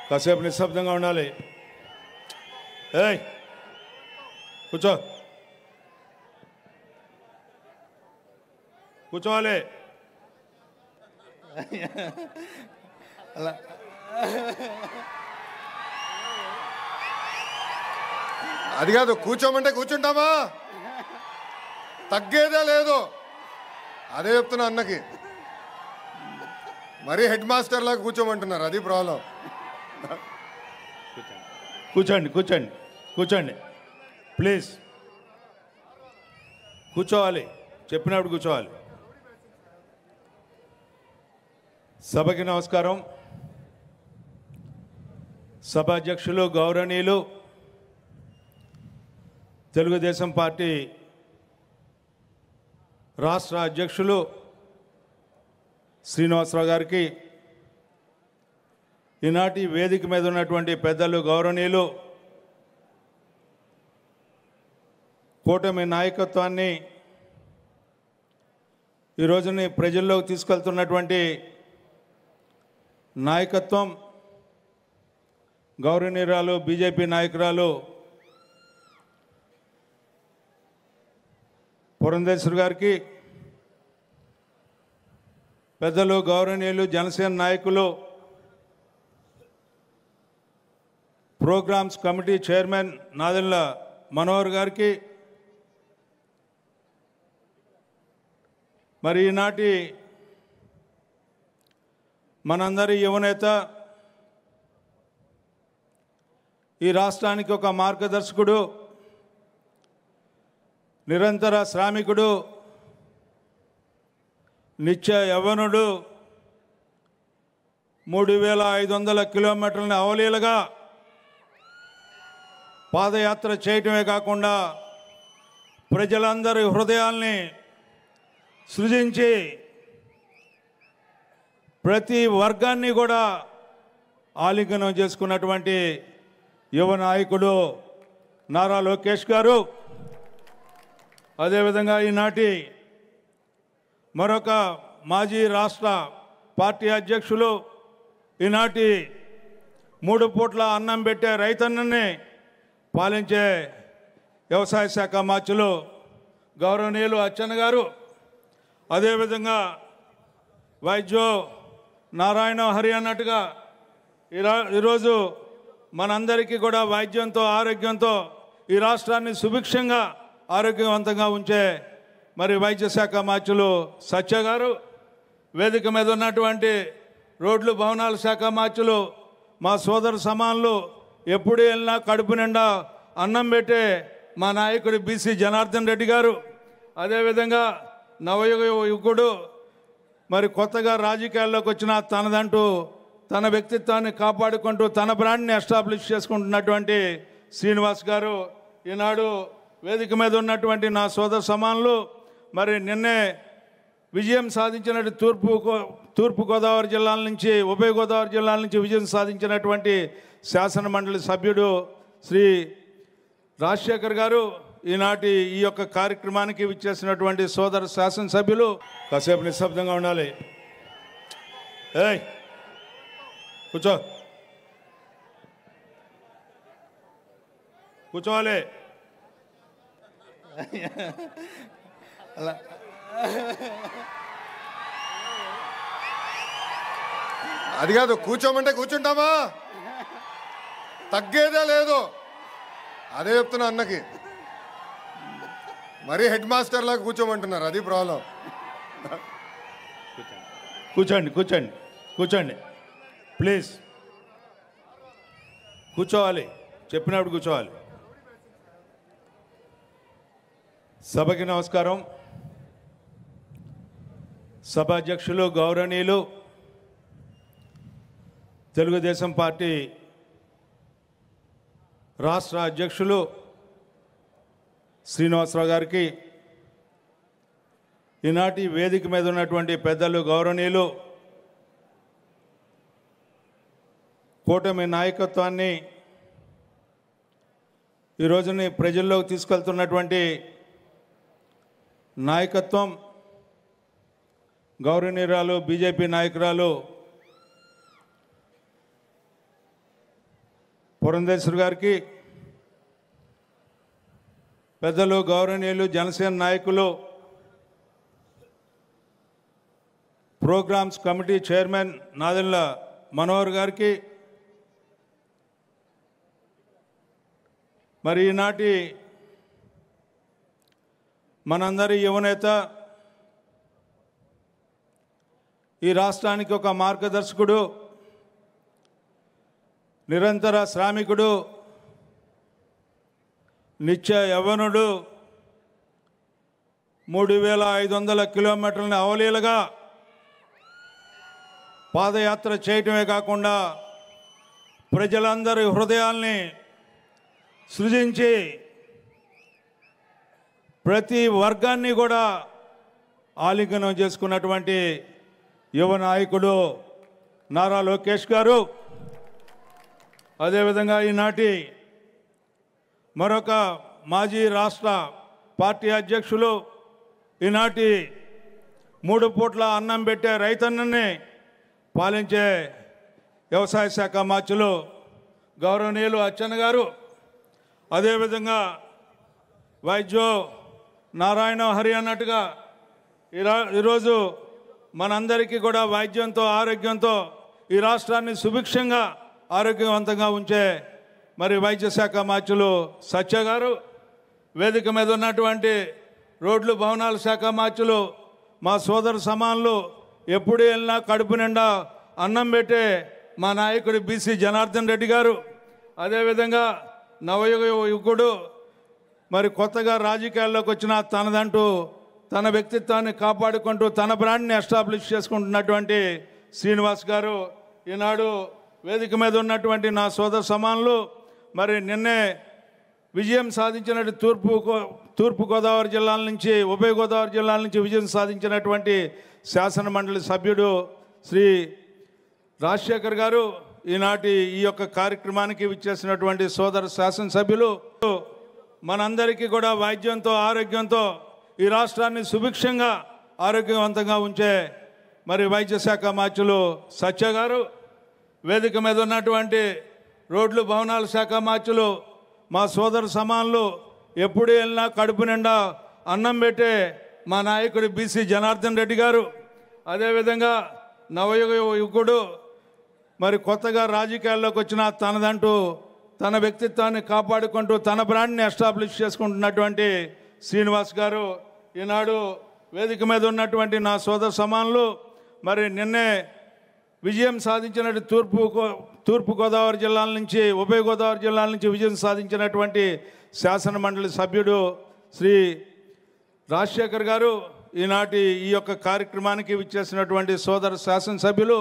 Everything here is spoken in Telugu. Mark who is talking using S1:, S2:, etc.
S1: కాసేపు నిశ్శబ్దంగా ఉండాలి. ఏయ్ కూర్చో, కూర్చోవాలి.
S2: అది కాదు, కూర్చోమంటే కూర్చుంటామా, తగ్గేదే లేదు. అదే చెప్తున్నా అన్నకి, మరీ హెడ్ మాస్టర్ లాగా కూర్చోమంటున్నారు, అది ప్రాబ్లం.
S1: కూర్చోండి కూర్చోండి కూర్చోండి ప్లీజ్. కూర్చోవాలి, చెప్పినప్పుడు కూర్చోవాలి. సభకి నమస్కారం. సభాధ్యక్షులు గౌరవనీయులు తెలుగుదేశం పార్టీ రాష్ట్ర అధ్యక్షులు శ్రీనివాసరావు గారికి, ఈనాటి వేదిక మీద ఉన్నటువంటి పెద్దలు గౌరవనీయులు, కూటమి నాయకత్వాన్ని ఈ రోజుని ప్రజల్లోకి తీసుకెళ్తున్నటువంటి నాయకత్వం, గౌరవనీయురాలు బీజేపీ నాయకురాలు పురంధేశ్వరి గారికి, పెద్దలు గౌరవనీయులు జనసేన నాయకులు, programmes committee chairman Nadendla Manohar గారికి, మరి ఈనాటి మనందరి యువనేత, ఈ రాష్ట్రానికి ఒక మార్గదర్శకుడు, నిరంతర శ్రామికుడు, నిత్య యవ్వనుడు, 3500 కిలోమీటర్లని అవలీలగా పాదయాత్ర చేయటమే కాకుండా ప్రజలందరి హృదయాల్ని సృజించి ప్రతి వర్గాన్ని కూడా ఆలింగనం చేసుకున్నటువంటి యువ నాయకుడు నారా లోకేష్ గారు. అదేవిధంగా ఈనాటి మరొక మాజీ రాష్ట్ర పార్టీ అధ్యక్షులు, ఈనాటి 3 పూట్ల అన్నం పెట్టే రైతన్నని పాలించే వ్యవసాయ శాఖ మార్చులు గౌరవనీయులు అచ్చెన్న గారు, అదేవిధంగా వైద్యో నారాయణ హరి అన్నట్టుగా ఈరోజు మనందరికీ కూడా వైద్యంతో ఆరోగ్యంతో ఈ రాష్ట్రాన్ని సుభిక్షంగా ఆరోగ్యవంతంగా ఉంచే మరి వైద్య శాఖ మార్చులు సత్య గారు, వేదిక మీద ఉన్నటువంటి రోడ్లు భవనాల శాఖ మార్చులు మా సోదర సమానులు, ఎప్పుడు వెళ్ళినా కడుపు నిండా అన్నం పెట్టే మా నాయకుడు బీసీ జనార్దన్ రెడ్డి గారు, అదేవిధంగా యువకుడు, మరి కొత్తగా రాజకీయాల్లోకి వచ్చిన తనదంటూ తన వ్యక్తిత్వాన్ని కాపాడుకుంటూ తన బ్రాండ్ని ఎస్టాబ్లిష్ చేసుకుంటున్నటువంటి శ్రీనివాస్ గారు, ఈనాడు వేదిక మీద ఉన్నటువంటి నా సోదర సమానులు, మరి నిన్నే విజయం సాధించినట్టు తూర్పుగోదావరి జిల్లాల నుంచి, ఉభయ గోదావరి జిల్లాల నుంచి విజయం సాధించినటువంటి శాసన మండలి సభ్యుడు శ్రీ రాజశేఖర్ గారు, ఈనాటి ఈ యొక్క కార్యక్రమానికి విచ్చేసినటువంటి సోదర శాసనసభ్యులు. కాసేపు నిశ్శబ్దంగా ఉండాలి. ఏయ్ కూర్చో, కూర్చోవాలి.
S2: అది కాదు, కూర్చోమంటే కూర్చుంటామా, తగ్గేదే లేదు. అదే చెప్తున్నా అన్నకి, మరీ హెడ్ మాస్టర్ లాగా కూర్చోమంటున్నారు, అది ప్రాబ్లం.
S1: కూర్చోండి కూర్చోండి కూర్చోండి ప్లీజ్. కూర్చోవాలి, చెప్పినప్పుడు కూర్చోవాలి. సభకి నమస్కారం. సభాధ్యక్షులు గౌరవనీయులు తెలుగుదేశం పార్టీ రాష్ట్ర అధ్యక్షులు శ్రీనివాసరావు గారికి, ఈనాటి వేదిక మీద ఉన్నటువంటి పెద్దలు గౌరవనీయులు, కూటమి నాయకత్వాన్ని ఈ రోజుని ప్రజల్లోకి తీసుకెళ్తున్నటువంటి నాయకత్వం, గౌరవనీయురాలు బీజేపీ నాయకురాలు పురంధేశ్వర్ గారికి, పెద్దలు గౌరవనీయులు జనసేన నాయకులు, programmes committee chairman Nadendla Manohar గారికి, మరి ఈనాటి మనందరి యువనేత, ఈ రాష్ట్రానికి ఒక మార్గదర్శకుడు, నిరంతర శ్రామికుడు, నిత్య యవ్వనుడు, 3500 కిలోమీటర్లని అవలీలగా పాదయాత్ర చేయటమే కాకుండా ప్రజలందరి హృదయాల్ని సృజించి ప్రతి వర్గాన్ని కూడా ఆలింగనం చేసుకున్నటువంటి యువ నాయకుడు నారా లోకేష్ గారు. అదేవిధంగా ఈనాటి మరొక మాజీ రాష్ట్ర పార్టీ అధ్యక్షులు, ఈనాటి 3 పూట్ల అన్నం పెట్టే రైతన్నని పాలించే వ్యవసాయ శాఖ మంత్రులు గౌరవనీయులు అచ్చెన్న గారు, అదేవిధంగా వైద్యో నారాయణ హరి అన్నట్టుగా ఈరోజు మనందరికీ కూడా వైద్యంతో ఆరోగ్యంతో ఈ రాష్ట్రాన్ని సుభిక్షంగా ఆరోగ్యవంతంగా ఉంచే మరి వైద్య శాఖ మంత్రులు సత్య గారు, వేదిక మీద ఉన్నటువంటి రోడ్లు భవనాల శాఖ మంత్రులు మా సోదర సమానులు, ఎప్పుడు వెళ్ళినా కడుపు నిండా అన్నం పెట్టే మా నాయకుడు బీసీ జనార్దన్ రెడ్డి గారు, అదేవిధంగా యువకుడు మరి కొత్తగా రాజకీయాల్లోకి వచ్చిన తనదంటూ తన వ్యక్తిత్వాన్ని కాపాడుకుంటూ తన బ్రాండ్ని ఎస్టాబ్లిష్ చేసుకుంటున్నటువంటి శ్రీనివాస్ గారు, ఈనాడు వేదిక మీద ఉన్నటువంటి నా సోదర సమానులు, మరి నిన్నే విజయం సాధించినట్టు తూర్పుగోదావరి జిల్లాల నుంచి, ఉభయ గోదావరి జిల్లాల నుంచి విజయం సాధించినటువంటి శాసన మండలి సభ్యుడు శ్రీ రాజశేఖర్ గారు, ఈనాటి ఈ యొక్క కార్యక్రమానికి విచ్చేసినటువంటి సోదర శాసనసభ్యులు, మనందరికీ కూడా వైద్యంతో ఆరోగ్యంతో ఈ రాష్ట్రాన్ని సుభిక్షంగా ఆరోగ్యవంతంగా ఉంచే మరి వైద్య శాఖ మంత్రులు సత్య గారు, వేదిక మీద ఉన్నటువంటి రోడ్లు భవనాల శాఖ మంత్రులు మా సోదర సమానులు, ఎప్పుడు వెళ్ళినా కడుపు నిండా అన్నం పెట్టే మా నాయకుడు బీసీ జనార్దన్ రెడ్డి గారు, అదేవిధంగా యువకుడు మరి కొత్తగా రాజకీయాల్లోకి వచ్చిన తనదంటూ తన వ్యక్తిత్వాన్ని కాపాడుకుంటూ తన బ్రాండ్ని ఎస్టాబ్లిష్ చేసుకుంటున్నటువంటి శ్రీనివాస్ గారు, ఈనాడు వేదిక మీద ఉన్నటువంటి నా సోదర సమానులు, మరి నిన్నే విజయం సాధించినట్టు తూర్పుగోదావరి జిల్లాల నుంచి, ఉభయ గోదావరి జిల్లాల నుంచి విజయం సాధించినటువంటి శాసన మండలి సభ్యుడు శ్రీ రాజశేఖర్ గారు, ఈనాటి ఈ యొక్క కార్యక్రమానికి విచ్చేసినటువంటి సోదర శాసనసభ్యులు,